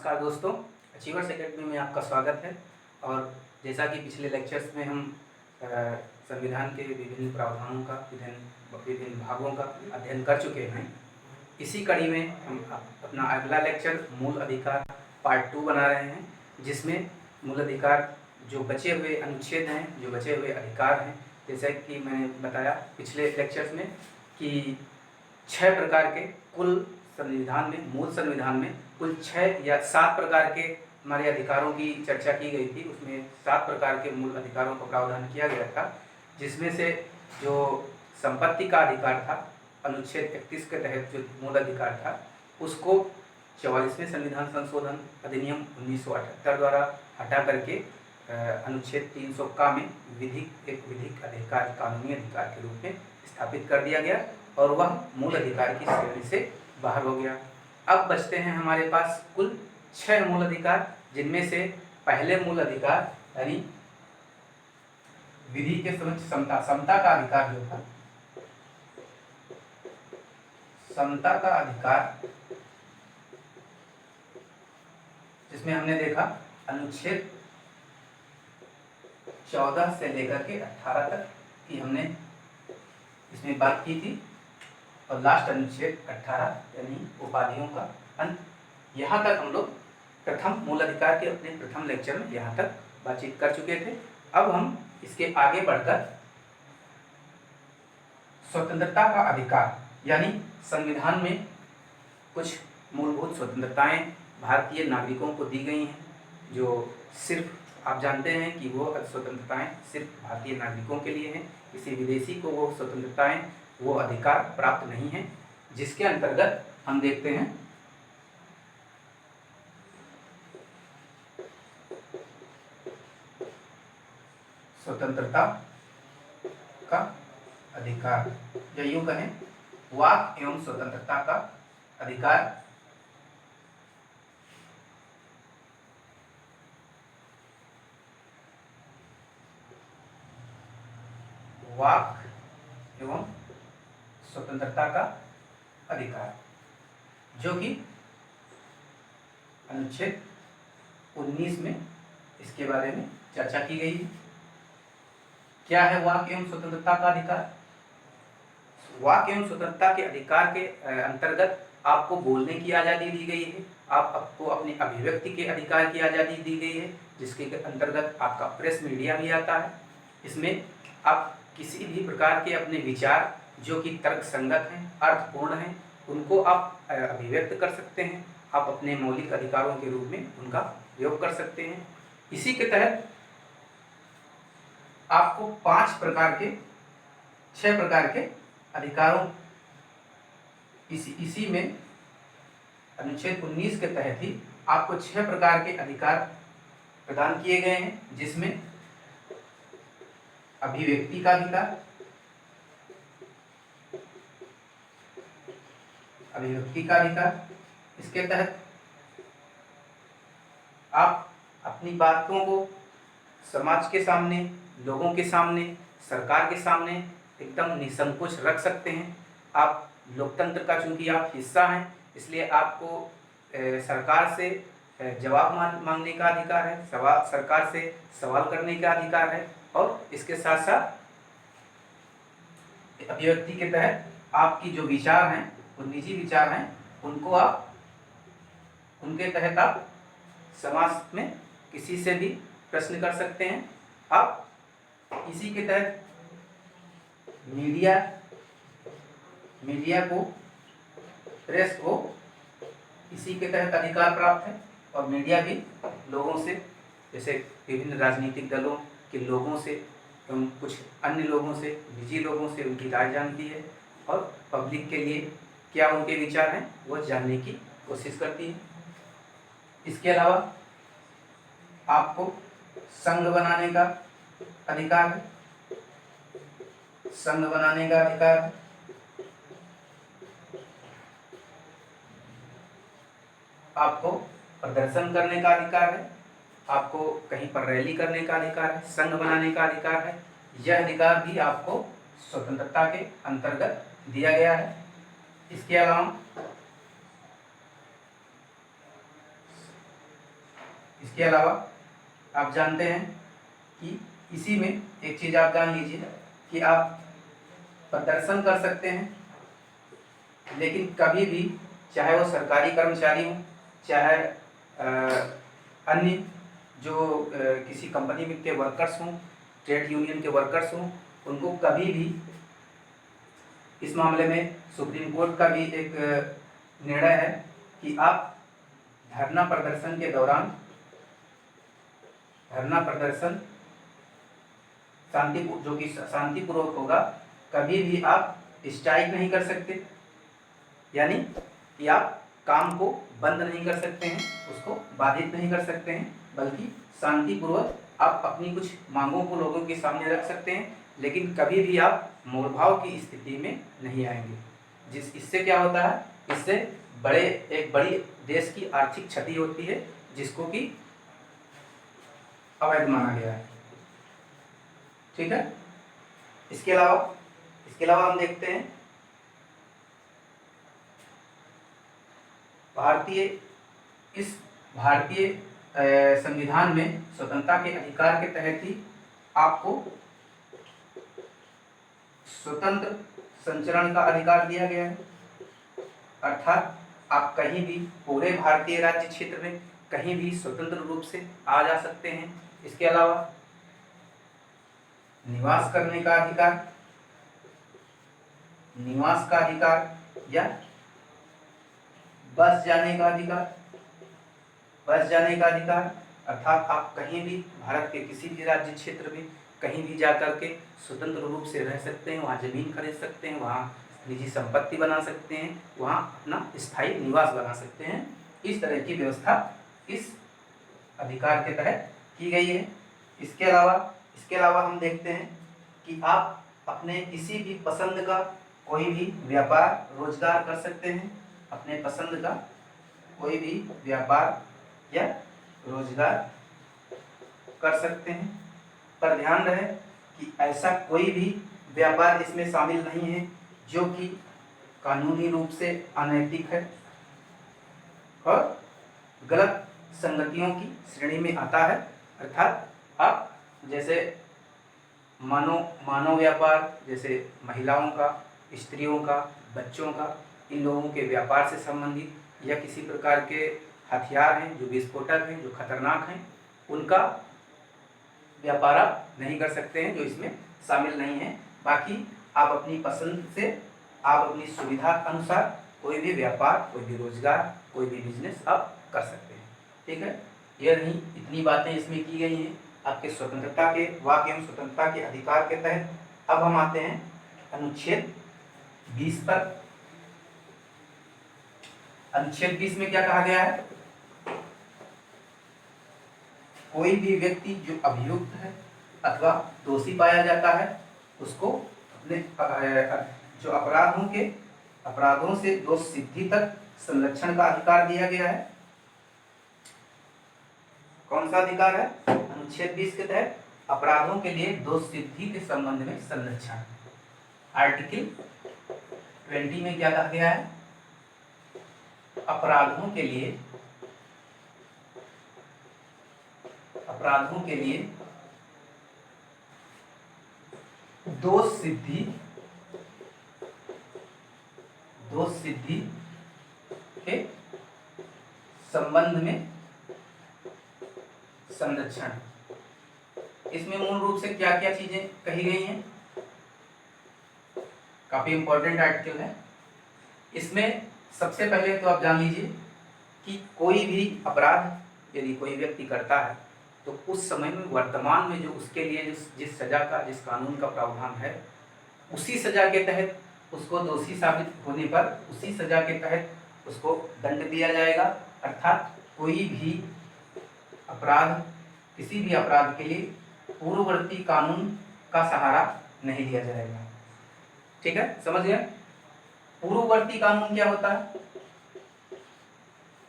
नमस्कार दोस्तों, achievers academy में आपका स्वागत है। और जैसा कि पिछले लेक्चर्स में हम संविधान के विभिन्न प्रावधानों का विभिन्न भागों का अध्ययन कर चुके हैं, इसी कड़ी में हम अपना अगला लेक्चर मूल अधिकार पार्ट 2 बना रहे हैं, जिसमें मूल अधिकार जो बचे हुए अनुच्छेद हैं, जो बचे हुए अधिकार हैं, जैसे कि मैंने बताया पिछले लेक्चर्स में कि 6 प्रकार के कुल मूल संविधान में कुल 6 या 7 प्रकार के हमारे अधिकारों की चर्चा की गई थी। उसमें 7 प्रकार के मूल अधिकारों का प्रावधान किया गया था, जिसमें से जो संपत्ति का अधिकार था, अनुच्छेद 31 के तहत जो मूल अधिकार था, उसको 44वें संविधान संशोधन अधिनियम 1978 द्वारा हटा करके अनुच्छेद 300 का में एक विधिक अधिकार, कानूनी अधिकार के रूप में स्थापित कर दिया गया और वह मूल अधिकार की श्रेणी से बाहर हो गया। अब बचते हैं हमारे पास कुल 6 मूल अधिकार, जिनमें से पहले मूल अधिकार यानी विधि के समक्ष समता का अधिकार जो था, समता का अधिकार, जिसमें हमने देखा अनुच्छेद 14 से लेकर के 18 तक की हमने इसमें बात की थी और लास्ट अनुच्छेद 18 यानी उपाधियों का अंत, यहाँ तक हम लोग प्रथम मूल अधिकार के अपने प्रथम लेक्चर में यहाँ तक बातचीत कर चुके थे। अब हम इसके आगे बढ़कर स्वतंत्रता का अधिकार यानी संविधान में कुछ मूलभूत स्वतंत्रताएं भारतीय नागरिकों को दी गई हैं, जो सिर्फ आप जानते हैं कि वो स्वतंत्रताएं सिर्फ भारतीय नागरिकों के लिए हैं। किसी विदेशी को वो स्वतंत्रताएं, वो अधिकार प्राप्त नहीं है, जिसके अंतर्गत हम देखते हैं स्वतंत्रता का अधिकार, या यूं कहें वाक एवं स्वतंत्रता का अधिकार, वाक एवं स्वतंत्रता का अधिकार, जो कि अनुच्छेद 19 में इसके बारे में चर्चा की गई है। क्या है वाक एवं स्वतंत्रता का अधिकार? वाक एवं स्वतंत्रता के अधिकार के अंतर्गत आपको बोलने की आज़ादी दी गई है, आपको अपनी अभिव्यक्ति के अधिकार की आज़ादी दी गई है, जिसके अंतर्गत आपका प्रेस मीडिया भी आता है। इसमें आप किसी भी प्रकार के अपने विचार जो कि तर्क संगत हैं, अर्थपूर्ण हैं, उनको आप अभिव्यक्त कर सकते हैं, आप अपने मौलिक अधिकारों के रूप में उनका प्रयोग कर सकते हैं। इसी के तहत आपको 6 प्रकार के अधिकारों, इसी में अनुच्छेद 19 के तहत ही आपको 6 प्रकार के अधिकार प्रदान किए गए हैं, जिसमें अभिव्यक्ति का अधिकार, इसके तहत आप अपनी बातों को समाज के सामने, लोगों के सामने, सरकार के सामने एकदम निसंकोच रख सकते हैं। आप लोकतंत्र का चूंकि आप हिस्सा हैं, इसलिए आपको सरकार से जवाब मांगने का अधिकार है, सरकार से सवाल करने का अधिकार है, और इसके साथ साथ अभिव्यक्ति के तहत आपकी जो विचार हैं, वो निजी विचार हैं, उनके तहत आप समाज में किसी से भी प्रश्न कर सकते हैं। आप इसी के तहत मीडिया को, प्रेस को इसी के तहत अधिकार प्राप्त है, और मीडिया भी लोगों से, जैसे विभिन्न राजनीतिक दलों के लोगों से एवं कुछ अन्य लोगों से, निजी लोगों से उनकी राय जानती है और पब्लिक के लिए क्या उनके विचार हैं वो जानने की कोशिश करती है। इसके अलावा आपको संघ बनाने का अधिकार है, आपको प्रदर्शन करने का अधिकार है, आपको कहीं पर रैली करने का अधिकार है, संघ बनाने का अधिकार है। यह अधिकार भी आपको स्वतंत्रता के अंतर्गत दिया गया है। इसके अलावा इसके अलावा आप जानते हैं कि इसी में एक चीज़ आप जान लीजिए कि आप प्रदर्शन कर सकते हैं, लेकिन कभी भी, चाहे वो सरकारी कर्मचारी हों, चाहे अन्य जो किसी कंपनी में के वर्कर्स हों, ट्रेड यूनियन के वर्कर्स हों, उनको कभी भी इस मामले में सुप्रीम कोर्ट का भी एक निर्णय है कि आप धरना प्रदर्शन के दौरान, धरना प्रदर्शन जो कि शांतिपूर्वक होगा, कभी भी आप स्ट्राइक नहीं कर सकते, यानी कि आप काम को बंद नहीं कर सकते हैं, उसको बाधित नहीं कर सकते हैं, बल्कि शांतिपूर्वक आप अपनी कुछ मांगों को लोगों के सामने रख सकते हैं, लेकिन कभी भी आप मोलभाव की स्थिति में नहीं आएंगे। इससे क्या होता है, इससे एक बड़ी देश की आर्थिक क्षति होती है, जिसको कि अवैध माना गया है। ठीक है। इसके अलावा हम देखते हैं भारतीय संविधान में स्वतंत्रता के अधिकार के तहत ही आपको स्वतंत्र संचरण का अधिकार दिया गया है, अर्थात आप कहीं भी पूरे भारतीय राज्य क्षेत्र में कहीं भी स्वतंत्र रूप से आ जा सकते हैं। इसके अलावा निवास करने का अधिकार या बस जाने का अधिकार, अर्थात आप कहीं भी भारत के किसी भी राज्य क्षेत्र में कहीं भी जाकर के स्वतंत्र रूप से रह सकते हैं, वहाँ जमीन खरीद सकते हैं, वहाँ निजी संपत्ति बना सकते हैं, वहाँ अपना स्थायी निवास बना सकते हैं। इस तरह की व्यवस्था इस अधिकार के तहत की गई है। इसके अलावा हम देखते हैं कि आप अपने किसी भी पसंद का कोई भी व्यापार रोजगार कर सकते हैं, अपने पसंद का कोई भी व्यापार या रोजगार कर सकते हैं, पर ध्यान रहे कि ऐसा कोई भी व्यापार इसमें शामिल नहीं है जो कि कानूनी रूप से अनैतिक है और गलत संगतियों की श्रेणी में आता है। अर्थात आप जैसे मानव व्यापार, जैसे महिलाओं का, स्त्रियों का, बच्चों का, इन लोगों के व्यापार से संबंधित या किसी प्रकार के हथियार हैं जो विस्फोटक हैं, जो खतरनाक हैं, उनका व्यापार आप नहीं कर सकते हैं, जो इसमें शामिल नहीं है। बाकी आप अपनी पसंद से, आप अपनी सुविधा अनुसार कोई भी व्यापार, कोई भी रोजगार, कोई भी बिजनेस आप कर सकते हैं। ठीक है। यह नहीं, इतनी बातें इसमें की गई हैं आपके स्वतंत्रता के वाक्य एवं स्वतंत्रता के अधिकार के तहत। अब हम आते हैं अनुच्छेद 20 पर। अनुच्छेद 20 में क्या कहा गया है? कोई भी व्यक्ति जो अभियुक्त है अथवा दोषी पाया जाता है, उसको अपने जो अपराधों से दोष सिद्धि तक संरक्षण का अधिकार दिया गया है। कौन सा अधिकार है? अनुच्छेद 20 के तहत अपराधों के लिए दोष सिद्धि के संबंध में संरक्षण। आर्टिकल 20 में क्या कहा गया है? अपराधों के लिए दोष सिद्धि के संबंध में संरक्षण। इसमें मूल रूप से क्या क्या चीजें कही गई हैं? काफी इंपॉर्टेंट आर्टिकल है। इसमें सबसे पहले तो आप जान लीजिए कि कोई भी अपराध यदि कोई व्यक्ति करता है तो उस समय में वर्तमान में जो उसके लिए जिस सजा का, जिस कानून का प्रावधान है, उसी सजा के तहत उसको दोषी साबित होने पर उसी सजा के तहत उसको दंड दिया जाएगा। अर्थात कोई भी अपराध, किसी भी अपराध के लिए पूर्ववर्ती कानून का सहारा नहीं लिया जाएगा। ठीक है, समझ गए? पूर्ववर्ती कानून क्या होता है?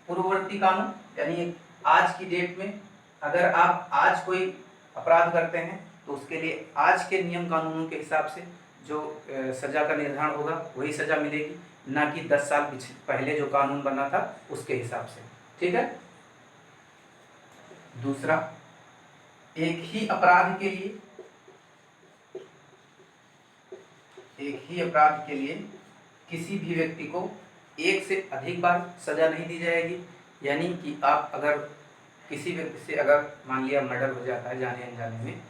पूर्ववर्ती कानून यानी आज की डेट में अगर आप आज कोई अपराध करते हैं तो उसके लिए आज के नियम कानूनों के हिसाब से जो सजा का निर्धारण होगा वही सजा मिलेगी, ना कि 10 साल पहले जो कानून बना था उसके हिसाब से। ठीक है। दूसरा, एक ही अपराध के लिए किसी भी व्यक्ति को एक से अधिक बार सजा नहीं दी जाएगी। यानी कि आप अगर किसी व्यक्ति से अगर मान लिया मर्डर हो जाता है जाने अनजाने में,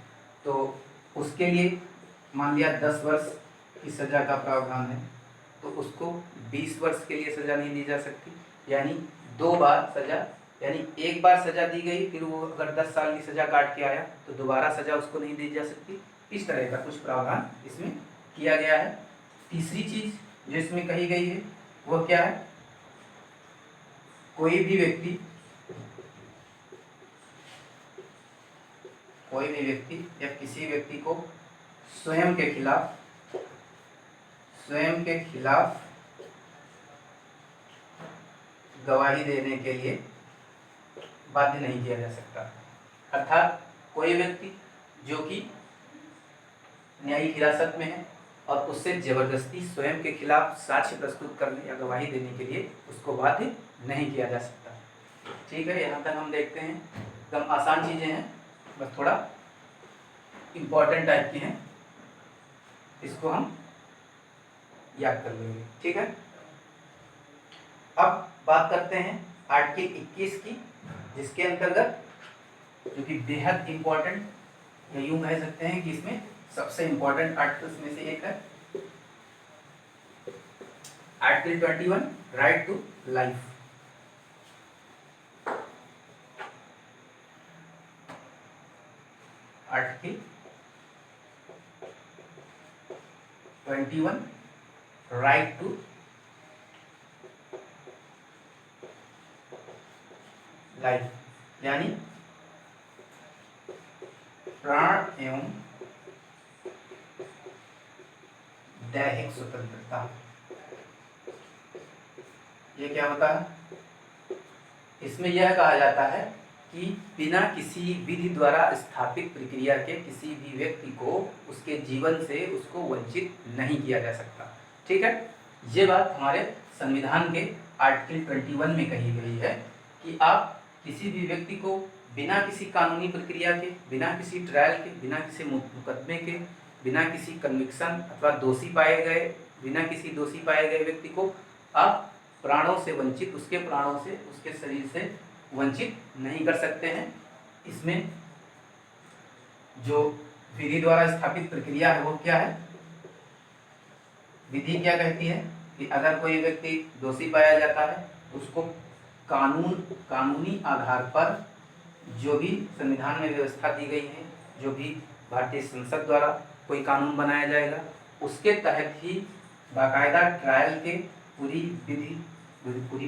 तो उसके लिए मान लिया 10 वर्ष की सजा का प्रावधान है, तो उसको 20 वर्ष के लिए सजा नहीं दी जा सकती। यानी 2 बार सजा, यानी एक बार सजा दी गई, फिर वो अगर 10 साल की सजा काट के आया तो दोबारा सजा उसको नहीं दी जा सकती। इस तरह का कुछ प्रावधान इसमें किया गया है। तीसरी चीज जो इसमें कही गई है वो क्या है, कोई भी व्यक्ति या किसी व्यक्ति को स्वयं के खिलाफ गवाही देने के लिए बाध्य नहीं किया जा सकता। अर्थात कोई व्यक्ति जो कि न्यायिक हिरासत में है और उससे जबरदस्ती स्वयं के खिलाफ साक्ष्य प्रस्तुत करने या गवाही देने के लिए उसको बाध्य नहीं किया जा सकता। ठीक है, यहाँ तक हम देखते हैं एकदम आसान चीजें हैं, बस थोड़ा इम्पोर्टेंट टाइप की हैं, इसको हम याद कर लेंगे। ठीक है, अब बात करते हैं आर्टिकल 21 की, जिसके अंतर्गत जो कि बेहद इम्पोर्टेंट, या यूं कह सकते हैं कि इसमें सबसे इम्पोर्टेंट आर्टिकल्स में से एक है article 21, right to life. Article 21, right to life, यानी प्राण एवं दैहिक स्वतंत्रता। ये क्या होता है, इसमें यह कहा जाता है कि बिना किसी विधि द्वारा स्थापित प्रक्रिया के किसी भी व्यक्ति को उसके जीवन से उसको वंचित नहीं किया जा सकता। ठीक है, ये बात हमारे संविधान के आर्टिकल 21 में कही गई है कि आप किसी भी व्यक्ति को बिना किसी कानूनी प्रक्रिया के, बिना किसी ट्रायल के, बिना किसी मुकदमे के, बिना किसी कन्विक्शन अथवा बिना किसी दोषी पाए गए व्यक्ति को आप प्राणों से वंचित, उसके प्राणों से, उसके शरीर से वंचित नहीं कर सकते हैं। इसमें जो विधि द्वारा स्थापित प्रक्रिया है वो क्या है, विधि क्या कहती है कि अगर कोई व्यक्ति दोषी पाया जाता है उसको कानूनी आधार पर जो भी संविधान में व्यवस्था दी गई है, जो भी भारतीय संसद द्वारा कोई कानून बनाया जाएगा, उसके तहत ही बाकायदा ट्रायल के पूरी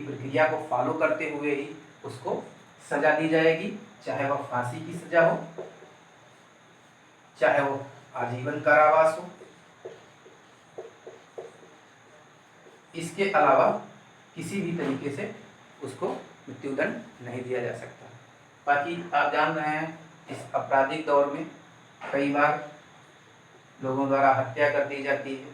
प्रक्रिया को फॉलो करते हुए ही उसको सजा दी जाएगी, चाहे वह फांसी की सजा हो, चाहे वो आजीवन कारावास हो। इसके अलावा किसी भी तरीके से उसको मृत्युदंड नहीं दिया जा सकता। बाकी आप जान रहे हैं इस आपराधिक दौर में कई बार लोगों द्वारा हत्या कर दी जाती है,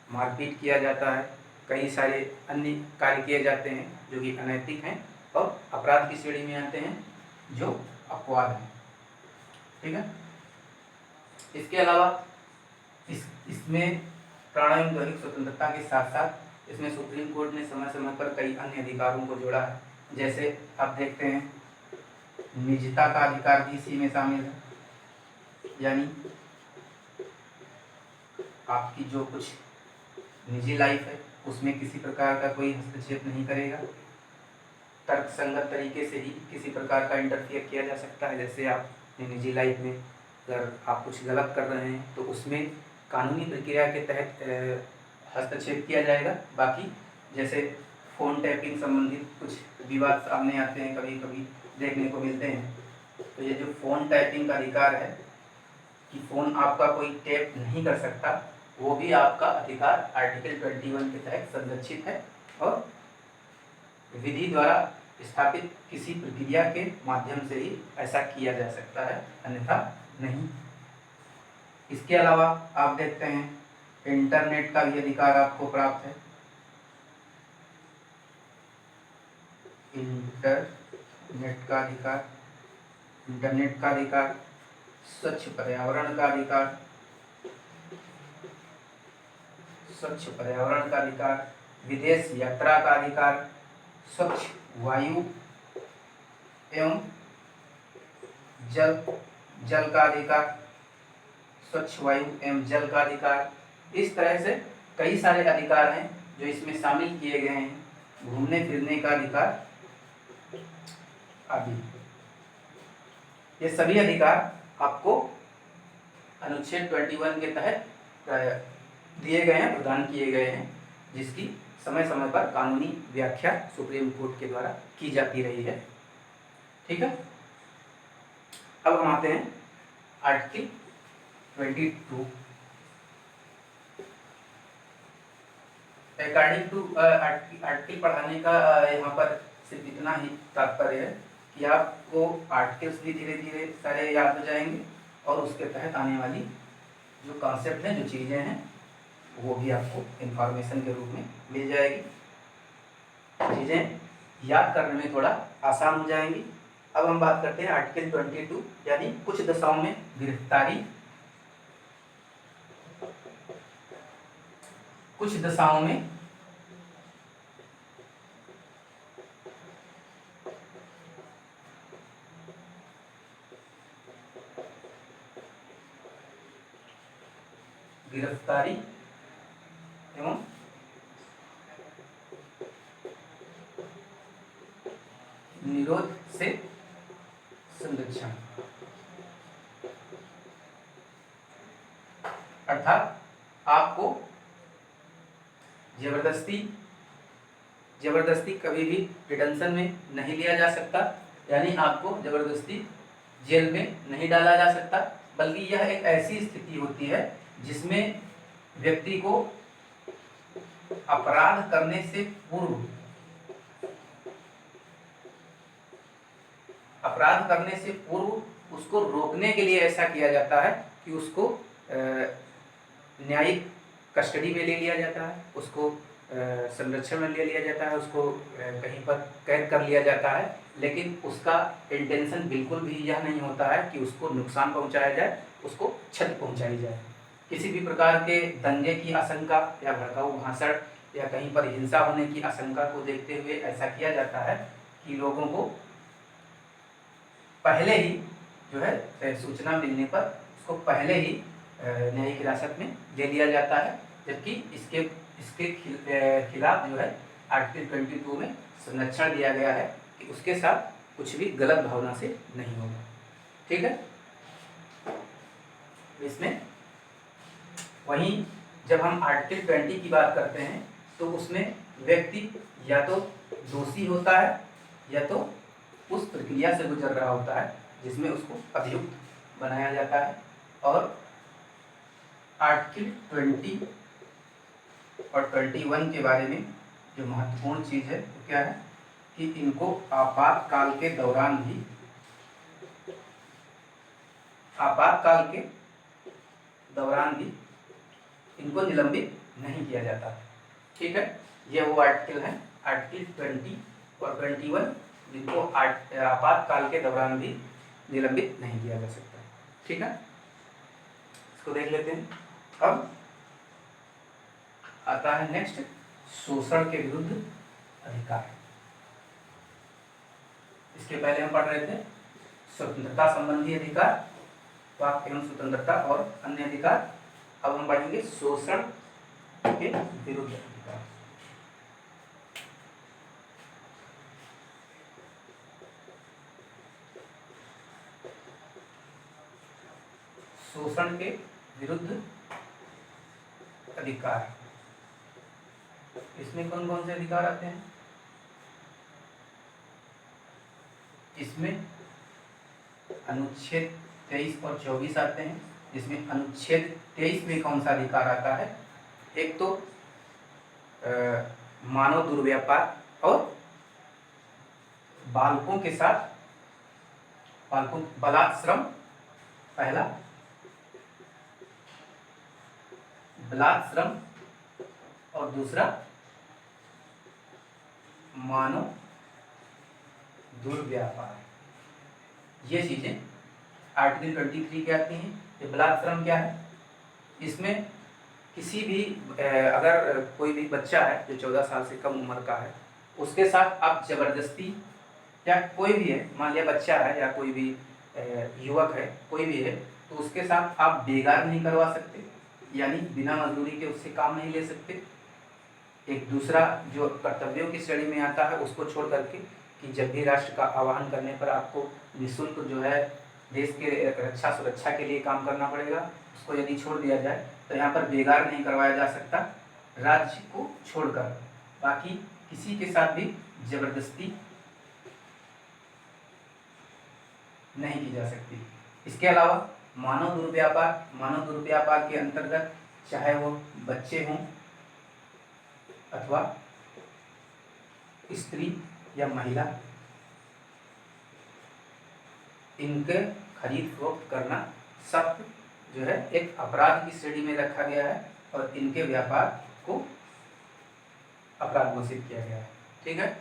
मारपीट किया जाता है, कई सारे अन्य कार्य किए जाते हैं जो कि अनैतिक हैं और अपराध की श्रेणी में आते हैं, जो अपवाद हैं। ठीक है, इसके अलावा इसमें प्राण एवं दैहिक स्वतंत्रता के साथ साथ इसमें सुप्रीम कोर्ट ने समय समय पर कई अन्य अधिकारों को जोड़ा है। जैसे आप देखते हैं निजता का अधिकार भी इसी में शामिल है, यानी आपकी जो कुछ निजी लाइफ है उसमें किसी प्रकार का कोई हस्तक्षेप नहीं करेगा। तर्कसंगत तरीके से ही किसी प्रकार का इंटरफियर किया जा सकता है। जैसे आप निजी लाइफ में अगर आप कुछ गलत कर रहे हैं तो उसमें कानूनी प्रक्रिया के तहत हस्तक्षेप किया जाएगा। बाकी जैसे फ़ोन टैपिंग संबंधित कुछ विवाद सामने आते हैं, कभी कभी देखने को मिलते हैं, तो ये जो फ़ोन टैपिंग का अधिकार है कि फ़ोन आपका कोई टैप नहीं कर सकता, वो भी आपका अधिकार आर्टिकल 21 के तहत संरक्षित है और विधि द्वारा स्थापित किसी प्रक्रिया के माध्यम से ही ऐसा किया जा सकता है, अन्यथा नहीं। इसके अलावा आप देखते हैं इंटरनेट का भी अधिकार आपको प्राप्त है। इंटरनेट का अधिकार इंटरनेट का अधिकार, स्वच्छ पर्यावरण का अधिकार, स्वच्छ पर्यावरण का अधिकार, विदेश यात्रा का अधिकार, स्वच्छ वायु एवं जल का अधिकार, स्वच्छ वायु एवं जल का अधिकार। इस तरह से कई सारे अधिकार हैं जो इसमें शामिल किए गए हैं। घूमने फिरने का अधिकार आदि, ये सभी अधिकार आपको अनुच्छेद 21 के तहत दिए गए हैं, प्रदान किए गए हैं, जिसकी समय समय पर कानूनी व्याख्या सुप्रीम कोर्ट के द्वारा की जाती रही है। ठीक है, अब हम आते हैं आर्टिकल 22। अकॉर्डिंग टू आर्टिकल पढ़ाने का यहाँ पर सिर्फ इतना ही तात्पर्य है कि आपको आर्टिकल्स भी धीरे धीरे सारे याद हो जाएंगे और उसके तहत आने वाली जो कॉन्सेप्ट हैं, जो चीज़ें हैं, वो भी आपको इंफॉर्मेशन के रूप में मिल जाएगी। चीज़ें याद करने में थोड़ा आसान हो जाएंगी। अब हम बात करते हैं आर्टिकल 22, यानी कुछ दशाओं में गिरफ्तारी। कुछ दशाओं में गिरफ्तारी एवं निरोध से संरक्षण, अर्थात आपको जबरदस्ती कभी भी डिटेंशन में नहीं लिया जा सकता, यानी आपको जबरदस्ती जेल में नहीं डाला जा सकता, बल्कि यह एक ऐसी स्थिति होती है जिसमें व्यक्ति को अपराध करने से पूर्व उसको रोकने के लिए ऐसा किया जाता है कि उसको न्यायिक कस्टडी में ले लिया जाता है, उसको संरक्षण में ले लिया जाता है, उसको कहीं पर कैद कर लिया जाता है, लेकिन उसका इंटेंशन बिल्कुल भी यह नहीं होता है कि उसको नुकसान पहुंचाया जाए, उसको क्षति पहुंचाई जाए। किसी भी प्रकार के दंगे की आशंका या भड़काऊ भाषण या कहीं पर हिंसा होने की आशंका को देखते हुए ऐसा किया जाता है कि लोगों को पहले ही जो है सूचना मिलने पर उसको पहले ही न्यायिक हिरासत में ले लिया जाता है, जबकि इसके खिलाफ जो है आर्टिकल 22 में संरक्षण दिया गया है कि उसके साथ कुछ भी गलत भावना से नहीं होगा। ठीक है, इसमें वहीं जब हम आर्टिकल 20 की बात करते हैं तो उसमें व्यक्ति या तो दोषी होता है या तो उस प्रक्रिया से गुजर रहा होता है जिसमें उसको अभियुक्त बनाया जाता है। और आर्टिकल 20 और 21 के बारे में जो महत्वपूर्ण चीज़ है वो क्या है कि इनको आपातकाल के दौरान भी इनको निलंबित नहीं किया जाता। ठीक है, ये वो आर्टिकल है आर्टिकल 20 और 21 जिनको आपातकाल के दौरान भी निलंबित नहीं किया जा सकता। ठीक है, इसको देख लेते हैं। अब आता है नेक्स्ट, शोषण के विरुद्ध अधिकार। इसके पहले हम पढ़ रहे थे स्वतंत्रता संबंधी अधिकार, वाक एवं स्वतंत्रता और अन्य अधिकार। अब हम पढ़ेंगे शोषण के विरुद्ध अधिकार। शोषण के विरुद्ध अधिकार, इसमें कौन कौन से अधिकार आते हैं? इसमें अनुच्छेद 23 और 24 आते हैं। जिसमें अनुच्छेद 23 में कौन सा अधिकार आता है? एक तो मानव दुर्व्यापार और बालकों के साथ बलात्श्रम, पहला बलात्श्रम और दूसरा मानव दुर्व्यापार। ये चीज़ें आर्टिकल 23 के आती हैं। ये बलात्कार श्रम क्या है, इसमें किसी भी अगर कोई भी बच्चा है जो 14 साल से कम उम्र का है, उसके साथ आप जबरदस्ती, या कोई भी है, मान लिया बच्चा है या कोई भी युवक है, कोई भी है, तो उसके साथ आप बेगार नहीं करवा सकते, यानी बिना मजदूरी के उससे काम नहीं ले सकते। एक दूसरा जो कर्तव्यों की श्रेणी में आता है उसको छोड़ करके, कि जब भी राष्ट्र का आह्वान करने पर आपको निःशुल्क जो है देश के रक्षा सुरक्षा के लिए काम करना पड़ेगा, उसको यदि छोड़ दिया जाए तो यहाँ पर बेगार नहीं करवाया जा सकता राज्य को छोड़कर। बाकी किसी के साथ भी जबरदस्ती नहीं की जा सकती। इसके अलावा मानव दुर्व्यापार के अंतर्गत चाहे वो बच्चे हों अथवा स्त्री या महिला, इनके खरीद फरोख्त करना सब जो है एक अपराध की श्रेणी में रखा गया है और इनके व्यापार को अपराध घोषित किया गया है। ठीक है,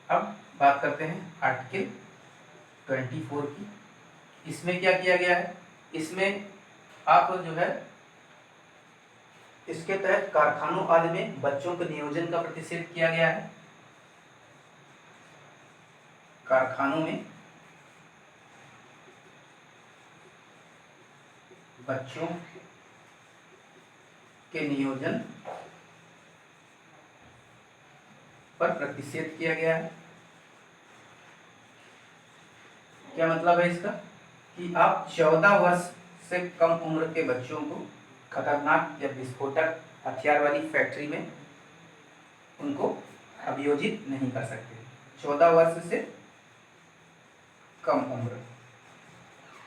अब बात करते हैं आर्टिकल 24 की। इसमें क्या किया गया है, इसमें आप जो है इसके तहत कारखानों आदि में बच्चों के नियोजन का प्रतिषेध किया गया है। कारखानों में बच्चों के नियोजन पर प्रतिषेध किया गया है। क्या मतलब है इसका, कि आप 14 वर्ष से कम उम्र के बच्चों को खतरनाक या विस्फोटक हथियार वाली फैक्ट्री में उनको अभियोजित नहीं कर सकते। 14 वर्ष से कम उम्र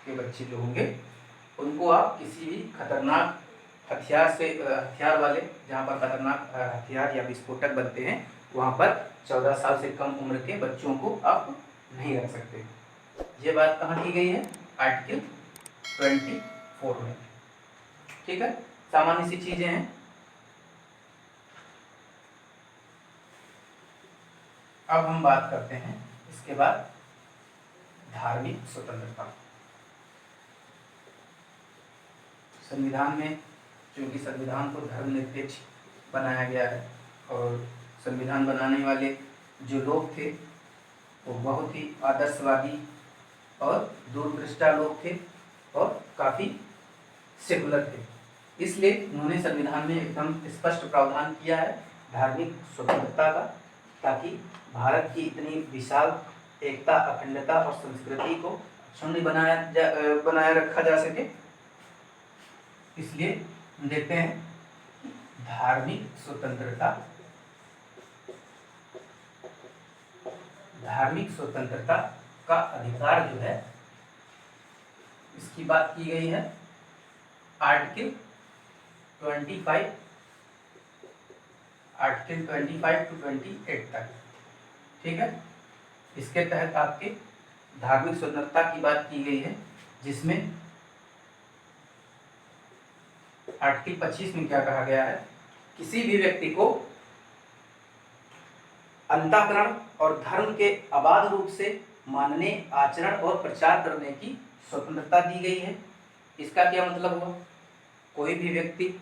के बच्चे जो होंगे उनको आप किसी भी खतरनाक हथियार वाले, जहाँ पर खतरनाक हथियार या विस्फोटक बनते हैं, वहाँ पर 14 साल से कम उम्र के बच्चों को आप नहीं रख सकते। ये बात कहाँ की गई है, आर्टिकल 24 में। ठीक है, सामान्य सी चीजें हैं। अब हम बात करते हैं इसके बाद धार्मिक स्वतंत्रता। संविधान में, चूंकि संविधान को धर्मनिरपेक्ष बनाया गया है और संविधान बनाने वाले जो लोग थे वो बहुत ही आदर्शवादी और दूरदृष्टा लोग थे और काफ़ी सेकुलर थे, इसलिए उन्होंने संविधान में एकदम स्पष्ट प्रावधान किया है धार्मिक स्वतंत्रता का, ताकि भारत की इतनी विशाल एकता, अखंडता और संस्कृति को क्षुण्ण बनाए रखा जा सके। इसलिए हम देखते हैं धार्मिक स्वतंत्रता का अधिकार जो है, इसकी बात की गई है आर्टिकल 25 टू 28 तक। ठीक है, इसके तहत आपके धार्मिक स्वतंत्रता की बात की गई है, जिसमें आर्टिकल 25 में क्या कहा गया है, किसी भी व्यक्ति को अंतःकरण और धर्म के अबाध रूप से मानने, आचरण और प्रचार करने की स्वतंत्रता दी गई है। इसका क्या मतलब हुआ, कोई भी व्यक्ति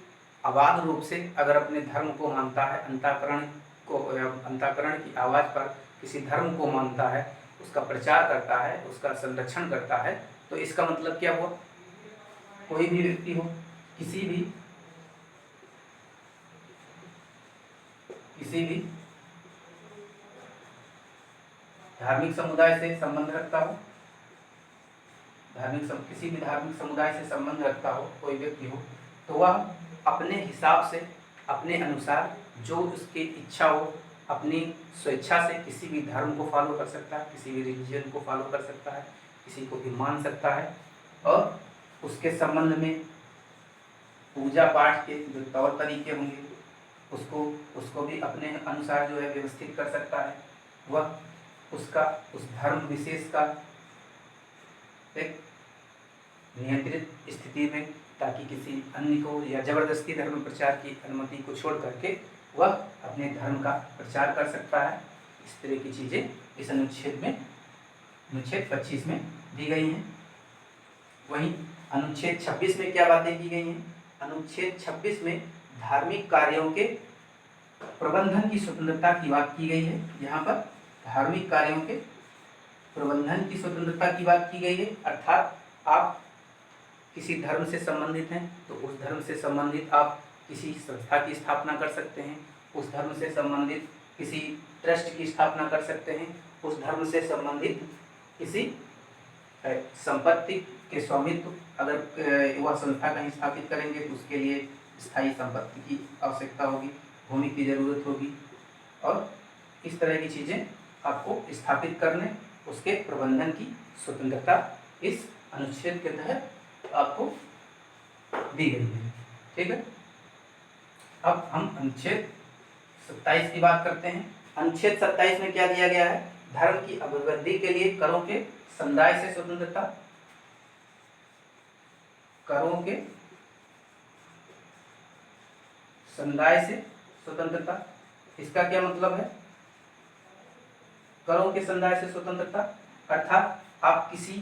अबाध रूप से अगर अपने धर्म को मानता है, अंतःकरण की आवाज़ पर किसी धर्म को मानता है, उसका प्रचार करता है, उसका संरक्षण करता है, तो इसका मतलब क्या हुआ, कोई भी व्यक्ति हो, किसी भी धार्मिक समुदाय से संबंध रखता हो, किसी भी धार्मिक समुदाय से संबंध रखता हो कोई व्यक्ति हो, तो वह अपने हिसाब से, अपने अनुसार जो उसकी इच्छा हो, अपनी स्वेच्छा से किसी भी धर्म को फॉलो कर सकता है, किसी भी रिलीजन को फॉलो कर सकता है, किसी को भी मान सकता है, और उसके संबंध में पूजा पाठ के जो तौर तरीके होंगे उसको भी अपने अनुसार जो है व्यवस्थित कर सकता है। वह उस धर्म विशेष का एक नियंत्रित स्थिति में, ताकि किसी अन्य को या जबरदस्ती धर्म प्रचार की अनुमति को छोड़ करके वह अपने धर्म का प्रचार कर सकता है। इस तरह की चीज़ें इस अनुच्छेद 25 में दी गई हैं। वहीं अनुच्छेद 26 में क्या बातें की गई हैं? अनुच्छेद 26 में धार्मिक कार्यों के प्रबंधन की स्वतंत्रता की बात की गई है। यहाँ पर धार्मिक कार्यों के प्रबंधन की स्वतंत्रता की बात की गई है, अर्थात आप किसी धर्म से संबंधित हैं तो उस धर्म से संबंधित आप किसी संस्था की स्थापना कर सकते हैं, उस धर्म से संबंधित किसी ट्रस्ट की स्थापना कर सकते हैं, उस धर्म से संबंधित किसी संपत्ति के स्वामित्व अगर वह संस्था कहीं स्थापित करेंगे तो उसके लिए स्थायी संपत्ति की आवश्यकता होगी, भूमि की जरूरत होगी, और इस तरह की चीज़ें आपको स्थापित करने उसके प्रबंधन की स्वतंत्रता इस अनुच्छेद के तहत आपको दी गई है। ठीक है, अब हम अनुच्छेद 27 की बात करते हैं। अनुच्छेद 27 में क्या दिया गया है? धर्म की अभिवृद्धि के लिए करों के संदाय से स्वतंत्रता, करों के संदाय से स्वतंत्रता। इसका क्या मतलब है? करों के संदाय से स्वतंत्रता अर्थात आप किसी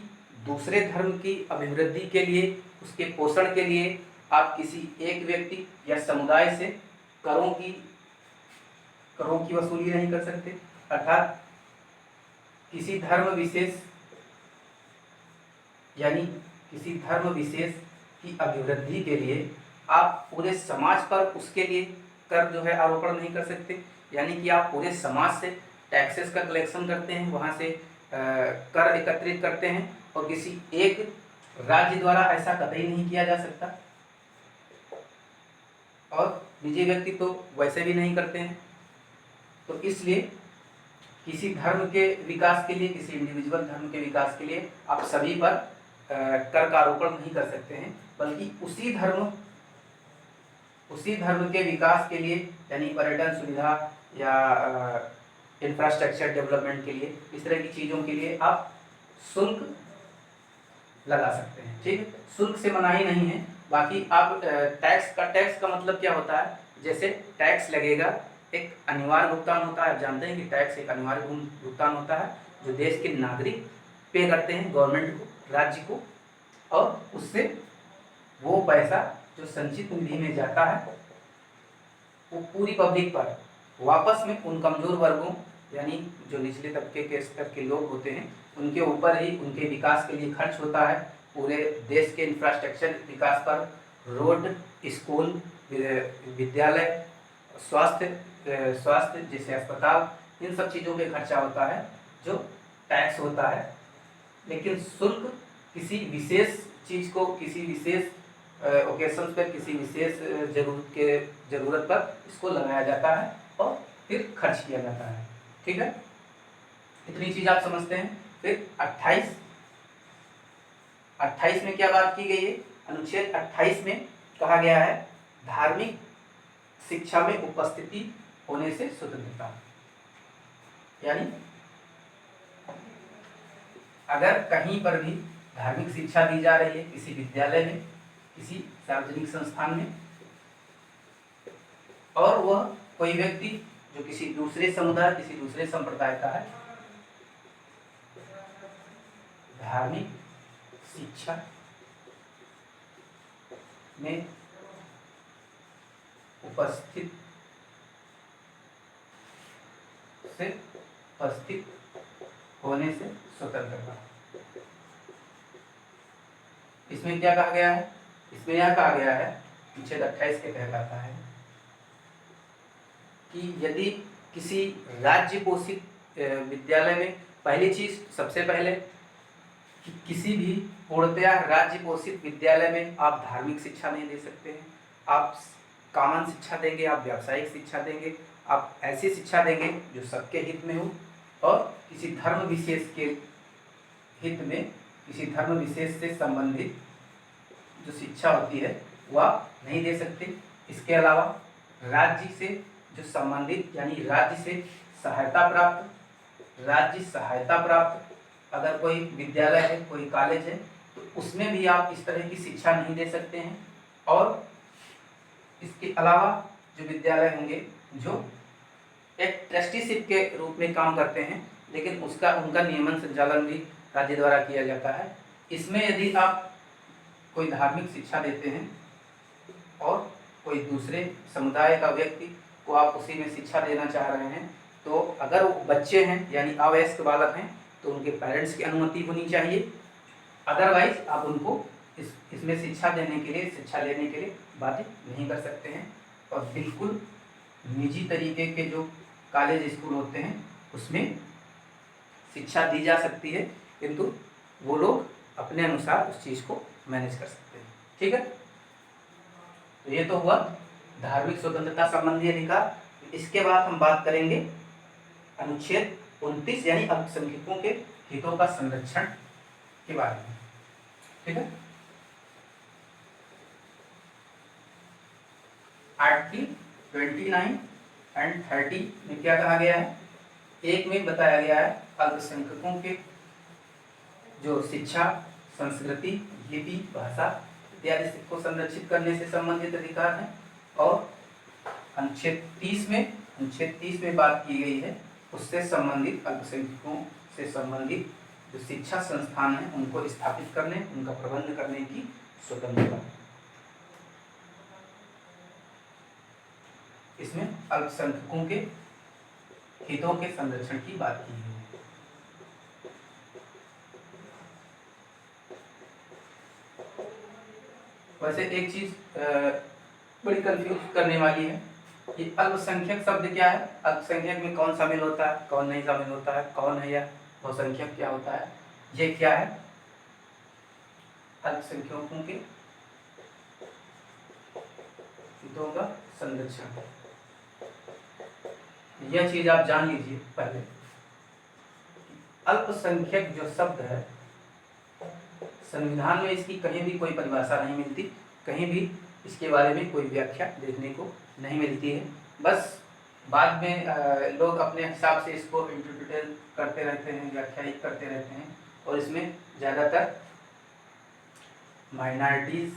दूसरे धर्म की अभिवृद्धि के लिए, उसके पोषण के लिए आप किसी एक व्यक्ति या समुदाय से करों की वसूली नहीं कर सकते। अर्थात किसी धर्म विशेष यानी किसी धर्म विशेष की अभिवृद्धि के लिए आप पूरे समाज पर उसके लिए कर जो है आरोपण नहीं कर सकते। यानी कि आप पूरे समाज से टैक्सेस का कलेक्शन करते हैं, वहाँ से कर एकत्रित करते हैं, और किसी एक राज्य द्वारा ऐसा कतई नहीं किया जा सकता, और निजी व्यक्ति तो वैसे भी नहीं करते हैं। तो इसलिए किसी धर्म के विकास के लिए, किसी इंडिविजुअल धर्म के विकास के लिए आप सभी पर कर का आरोपण नहीं कर सकते हैं, बल्कि उसी धर्म के विकास के लिए, यानी पर्यटन सुविधा या इंफ्रास्ट्रक्चर डेवलपमेंट के लिए, इस तरह की चीज़ों के लिए आप शुल्क लगा सकते हैं। ठीक है, शुल्क से मनाही नहीं है। बाकी आप टैक्स का मतलब क्या होता है? जैसे टैक्स लगेगा, एक अनिवार्य भुगतान होता है। आप जानते हैं कि टैक्स एक अनिवार्य भुगतान होता है जो देश के नागरिक पे करते हैं गवर्नमेंट को, राज्य को, और उससे वो पैसा जो संचित निधि में जाता है वो पूरी पब्लिक पर वापस में उन कमजोर वर्गों यानी जो निचले तबके के स्तर के लोग होते हैं उनके ऊपर ही उनके विकास के लिए खर्च होता है। पूरे देश के इंफ्रास्ट्रक्चर विकास पर, रोड, स्कूल, विद्यालय, स्वास्थ्य जैसे अस्पताल, इन सब चीज़ों पे खर्चा होता है जो टैक्स होता है। लेकिन शुल्क किसी विशेष चीज़ को, किसी विशेष ओकेशन पर, किसी विशेष ज़रूरत पर इसको लगाया जाता है और फिर खर्च किया जाता है। ठीक है, इतनी चीज़ आप समझते हैं। फिर 28 में क्या बात की गई है? अनुच्छेद 28 में कहा गया है धार्मिक शिक्षा में उपस्थिति होने से स्वतंत्रता। यानी अगर कहीं पर भी धार्मिक शिक्षा दी जा रही है, किसी विद्यालय में, किसी सार्वजनिक संस्थान में, और वह कोई व्यक्ति जो किसी दूसरे समुदाय, किसी दूसरे संप्रदाय का है, धार्मिक शिक्षा में उपस्थित होने से स्वतंत्रता। इसमें क्या कहा गया है? इसमें यह कहा गया है, अनुच्छेद 28 के तहत आता है कि यदि किसी राज्य पोषित विद्यालय में, पहली चीज सबसे पहले कि किसी भी पूर्णतया राज्य पोषित विद्यालय में आप धार्मिक शिक्षा नहीं दे सकते हैं। आप कॉमन शिक्षा देंगे, आप व्यावसायिक शिक्षा देंगे, आप ऐसी शिक्षा देंगे जो सबके हित में हो, और किसी धर्म विशेष के हित में, किसी धर्म विशेष से संबंधित जो शिक्षा होती है वह आप नहीं दे सकते। इसके अलावा राज्य से जो संबंधित, यानी राज्य से सहायता प्राप्त अगर कोई विद्यालय है, कोई कॉलेज है, तो उसमें भी आप इस तरह की शिक्षा नहीं दे सकते हैं। और इसके अलावा जो विद्यालय होंगे जो एक ट्रस्टीशिप के रूप में काम करते हैं, लेकिन उनका नियमन संचालन भी राज्य द्वारा किया जाता है। इसमें यदि आप कोई धार्मिक शिक्षा देते हैं और कोई दूसरे समुदाय का व्यक्ति को आप उसी में शिक्षा देना चाह रहे हैं, तो अगर वो बच्चे हैं यानी अवयस्क बालक हैं तो उनके पेरेंट्स की अनुमति होनी चाहिए। अदरवाइज आप उनको इसमें शिक्षा देने के लिए, शिक्षा लेने के लिए बाध्य नहीं कर सकते हैं। और बिल्कुल निजी तरीके के जो कॉलेज स्कूल होते हैं उसमें शिक्षा दी जा सकती है, किंतु वो लोग अपने अनुसार उस चीज़ को मैनेज कर सकते हैं। ठीक है, तो ये तो हुआ धार्मिक स्वतंत्रता संबंधी अधिकार। इसके बाद हम बात करेंगे अनुच्छेद 29 यानी अल्पसंख्यकों के हितों का संरक्षण के बारे में। ठीक है, आर्टिकल 29 एंड 30 में क्या कहा गया है? एक में बताया गया है अल्पसंख्यकों के जो शिक्षा, संस्कृति, लिपि, भाषा इत्यादि को संरक्षित करने से संबंधित अधिकार है। और अनुच्छेद 30 में बात की गई है उससे संबंधित अल्पसंख्यकों से संबंधित जो शिक्षा संस्थान हैं उनको स्थापित करने, उनका प्रबंध करने की स्वतंत्रता। इसमें अल्पसंख्यकों के हितों के संरक्षण की बात की है। वैसे एक चीज बड़ी कंफ्यूज करने वाली है, ये अल्पसंख्यक शब्द क्या है? अल्पसंख्यक में कौन शामिल होता है, कौन नहीं शामिल होता है, कौन है या बहुसंख्यक क्या होता है? ये क्या है? अल्पसंख्यकों के हितों का संरक्षण। यह चीज आप जान लीजिए पहले। अल्पसंख्यक जो शब्द है संविधान में इसकी कहीं भी कोई परिभाषा नहीं मिलती, कहीं भी इसके बारे में कोई व्याख्या देखने को नहीं मिलती है। बस बाद में लोग अपने हिसाब से इसको इंटरप्रिटेट करते रहते हैं, व्याख्यायित करते रहते हैं। और इसमें ज़्यादातर माइनॉरिटीज़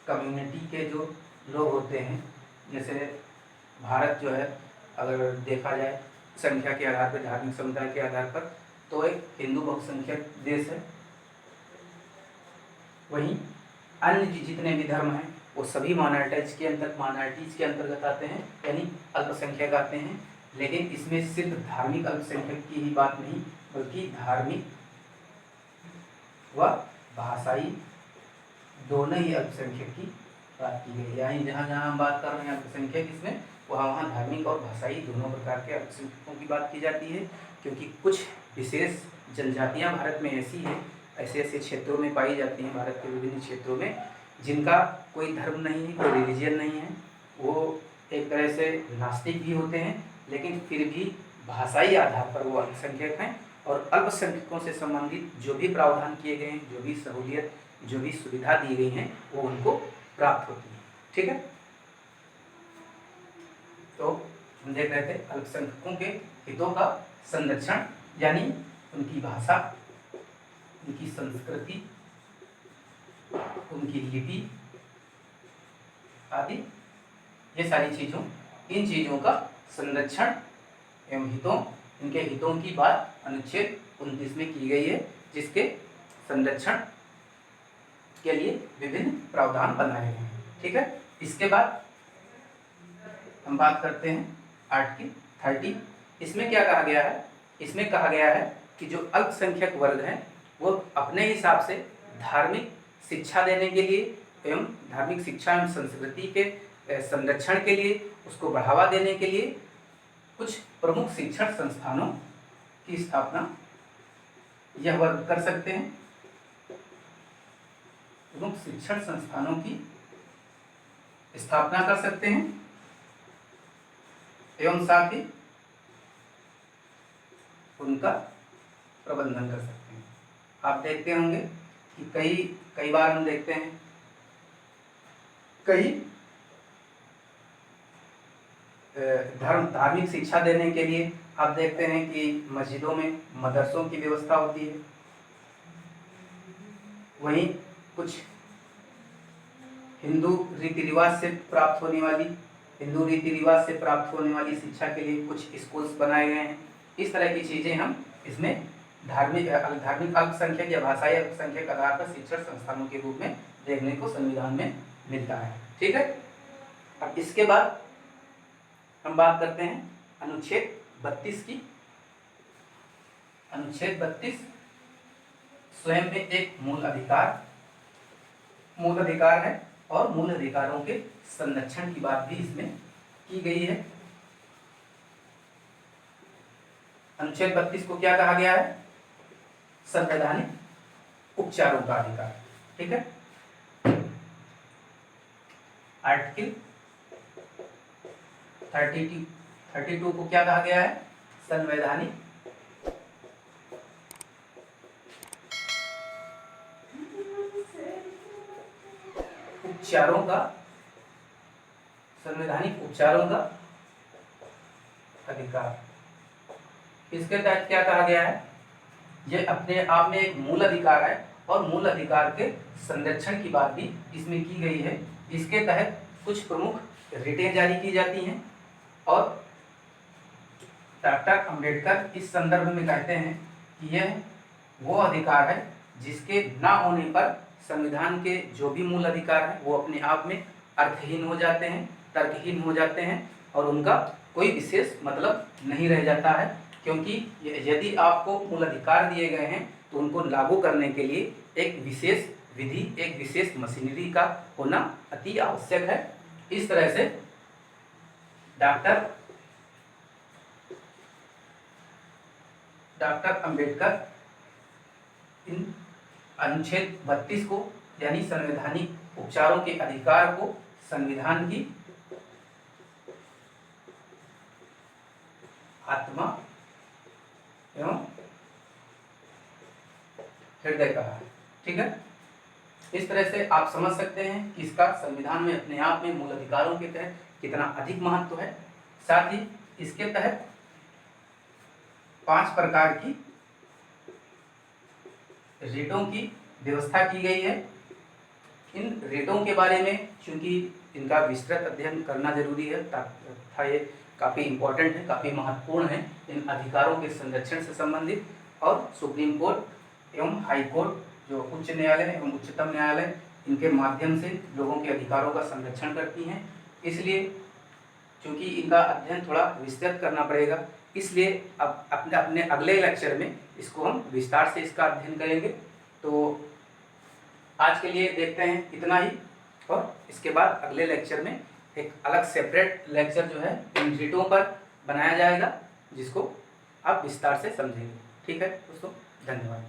कम्युनिटी के जो लोग होते हैं, जैसे भारत जो है अगर देखा जाए संख्या के आधार पर, धार्मिक समुदाय के आधार पर, तो एक हिंदू बहुसंख्यक देश है। वहीं अन्य जितने भी धर्म हैं वो सभी माइनॉरिटीज़ के अंतर्गत आते हैं, यानी अल्पसंख्यक आते हैं। लेकिन इसमें सिर्फ धार्मिक अल्पसंख्यक की ही बात नहीं, बल्कि धार्मिक व भाषाई दोनों ही अल्पसंख्यक की बात की गई है। यानी जहाँ जहाँ हम बात कर रहे हैं अल्पसंख्यक, इसमें वहाँ धार्मिक और भाषाई दोनों प्रकार के अल्पसंख्यकों की बात की जाती है। क्योंकि कुछ विशेष जनजातियाँ भारत में ऐसी हैं, ऐसे ऐसे क्षेत्रों में पाई जाती हैं भारत के विभिन्न क्षेत्रों में, जिनका कोई धर्म नहीं है, कोई रिलीजन नहीं है। वो एक तरह से नास्तिक भी होते हैं, लेकिन फिर भी भाषाई आधार पर वो अल्पसंख्यक हैं। और अल्पसंख्यकों से संबंधित जो भी प्रावधान किए गए हैं, जो भी सहूलियत, जो भी सुविधा दी गई हैं, वो उनको प्राप्त होती है। ठीक है, तो हम देख रहे थे अल्पसंख्यकों के हितों का संरक्षण, यानी उनकी भाषा, उनकी संस्कृति, उनकी लिपि आदि, ये सारी चीज़ों, इन चीज़ों का संरक्षण एवं हितों, इनके हितों की बात अनुच्छेद 29 में की गई है, जिसके संरक्षण के लिए विभिन्न प्रावधान बनाए गए हैं। ठीक है, इसके बाद हम बात करते हैं आर्टिकल 30। इसमें क्या कहा गया है? इसमें कहा गया है कि जो अल्पसंख्यक वर्ग हैं वो अपने हिसाब से धार्मिक शिक्षा देने के लिए एवं धार्मिक शिक्षा एवं संस्कृति के संरक्षण के लिए, उसको बढ़ावा देने के लिए कुछ प्रमुख शिक्षण संस्थानों की स्थापना यह वर्ग कर सकते हैं। प्रमुख शिक्षण संस्थानों की स्थापना कर सकते हैं एवं साथ ही उनका प्रबंधन कर सकते हैं। आप देखते होंगे कि कई बार हम देखते हैं कई धार्मिक शिक्षा देने के लिए आप देखते हैं कि मस्जिदों में मदरसों की व्यवस्था होती है। वहीं कुछ हिंदू रीति रिवाज से प्राप्त होने वाली शिक्षा के लिए कुछ स्कूल्स बनाए गए हैं। इस तरह की चीज़ें हम इसमें धार्मिक अल्पसंख्यक या भाषाई अल्पसंख्यक आधार पर शिक्षण संस्थानों के रूप में देखने को संविधान में मिलता है। ठीक है। अब इसके बाद हम बात करते हैं अनुच्छेद 32 की। अनुच्छेद 32 स्वयं में एक मूल अधिकार है और मूल अधिकारों के संरक्षण की बात भी इसमें की गई है। अनुच्छेद 32 को क्या कहा गया है? संवैधानिक उपचारों का अधिकार। ठीक है। आर्टिकल 32 को क्या कहा गया है? संवैधानिक उपचारों का अधिकार। इसके तहत क्या कहा गया है? ये अपने आप में एक मूल अधिकार है और मूल अधिकार के संरक्षण की बात भी इसमें की गई है। इसके तहत कुछ प्रमुख रिटें जारी की जाती हैं और डॉक्टर अंबेडकर इस संदर्भ में कहते हैं कि यह वो अधिकार है जिसके ना होने पर संविधान के जो भी मूल अधिकार हैं वो अपने आप में अर्थहीन हो जाते हैं, तर्कहीन हो जाते हैं और उनका कोई विशेष मतलब नहीं रह जाता है, क्योंकि यदि आपको मूल अधिकार दिए गए हैं तो उनको लागू करने के लिए एक विशेष विधि, एक विशेष मशीनरी का होना अति आवश्यक है। इस तरह से डॉक्टर अंबेडकर इन अनुच्छेद 32 को यानी संवैधानिक उपचारों के अधिकार को संविधान की आत्मा एवं हृदय कहा है। ठीक है। इस तरह से आप समझ सकते हैं कि इसका संविधान में अपने आप में मूल अधिकारों के तहत कितना अधिक महत्व है। साथ ही इसके तहत 5 प्रकार की रिटों की व्यवस्था की गई है। इन रिटों के बारे में चूंकि इनका विस्तृत अध्ययन करना जरूरी है तथा ये काफ़ी इम्पोर्टेंट है, काफ़ी महत्वपूर्ण है इन अधिकारों के संरक्षण से संबंधित, और सुप्रीम कोर्ट एवं हाई कोर्ट जो उच्च न्यायालय एवं उच्चतम न्यायालय इनके माध्यम से लोगों के अधिकारों का संरक्षण करती हैं। इसलिए चूंकि इनका अध्ययन थोड़ा विस्तृत करना पड़ेगा, इसलिए अब अपने अगले लेक्चर में इसको हम विस्तार से इसका अध्ययन करेंगे। तो आज के लिए देखते हैं इतना ही, और इसके बाद अगले लेक्चर में एक अलग सेपरेट लेक्चर जो है इन रिटों पर बनाया जाएगा, जिसको आप विस्तार से समझेंगे। ठीक है दोस्तों, धन्यवाद।